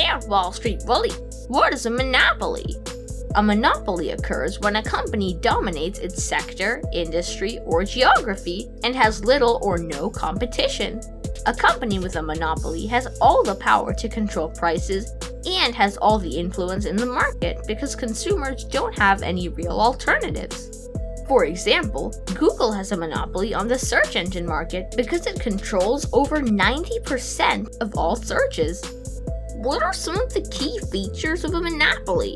Hey, Wall Street bully, what is a monopoly? A monopoly occurs when a company dominates its sector, industry, or geography and has little or no competition. A company with a monopoly has all the power to control prices and has all the influence in the market because consumers don't have any real alternatives. For example, Google has a monopoly on the search engine market because it controls over 90% of all searches. What are some of the key features of a monopoly?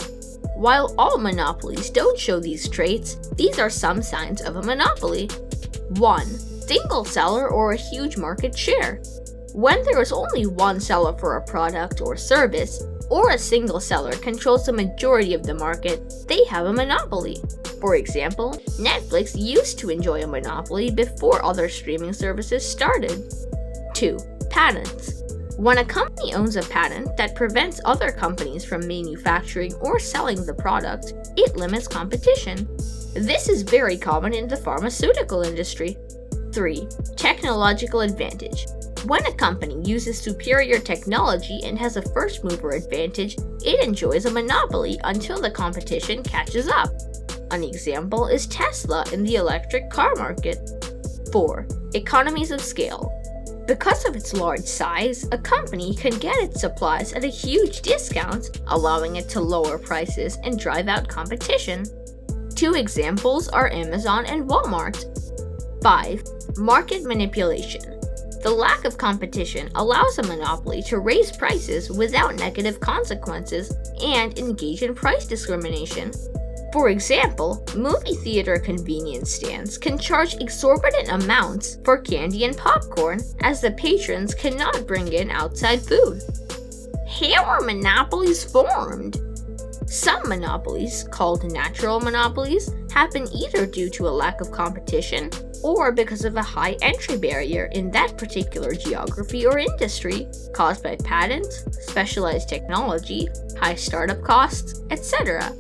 While all monopolies don't show these traits, these are some signs of a monopoly. 1. Single seller or a huge market share. When there is only one seller for a product or service, or a single seller controls the majority of the market, they have a monopoly. For example, Netflix used to enjoy a monopoly before other streaming services started. 2. Patents. When a company owns a patent that prevents other companies from manufacturing or selling the product, it limits competition. This is very common in the pharmaceutical industry. 3. Technological advantage. When a company uses superior technology and has a first mover advantage, it enjoys a monopoly until the competition catches up. An example is Tesla in the electric car market. 4. Economies of scale. Because of its large size, a company can get its supplies at a huge discount, allowing it to lower prices and drive out competition. 2 examples are Amazon and Walmart. 5. Market manipulation. The lack of competition allows a monopoly to raise prices without negative consequences and engage in price discrimination. For example, movie theater convenience stands can charge exorbitant amounts for candy and popcorn as the patrons cannot bring in outside food. How are monopolies formed? Some monopolies, called natural monopolies, happen either due to a lack of competition or because of a high entry barrier in that particular geography or industry, caused by patents, specialized technology, high startup costs, etc.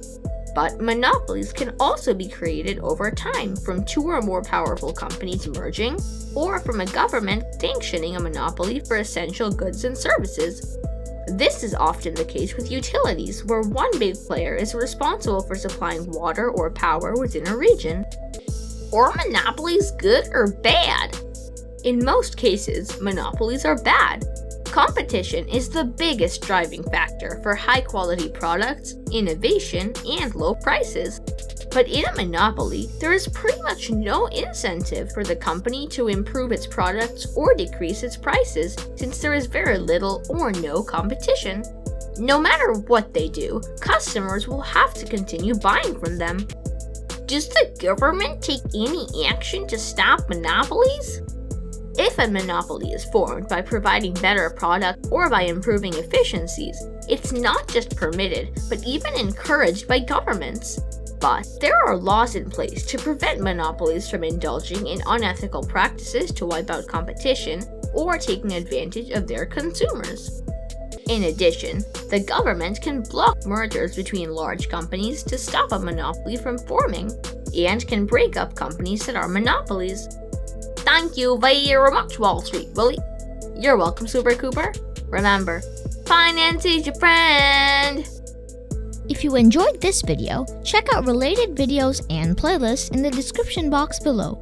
But monopolies can also be created over time from 2 or more powerful companies merging, or from a government sanctioning a monopoly for essential goods and services. This is often the case with utilities, where one big player is responsible for supplying water or power within a region. Are monopolies good or bad? In most cases, monopolies are bad. Competition is the biggest driving factor for high-quality products, innovation, and low prices. But in a monopoly, there is pretty much no incentive for the company to improve its products or decrease its prices, since there is very little or no competition. No matter what they do, customers will have to continue buying from them. Does the government take any action to stop monopolies? If a monopoly is formed by providing better products or by improving efficiencies, it's not just permitted, but even encouraged by governments. But there are laws in place to prevent monopolies from indulging in unethical practices to wipe out competition or taking advantage of their consumers. In addition, the government can block mergers between large companies to stop a monopoly from forming, and can break up companies that are monopolies. Thank you very much, Wall Street bully. You're welcome, Super Cooper. Remember, finance is your friend. If you enjoyed this video, check out related videos and playlists in the description box below.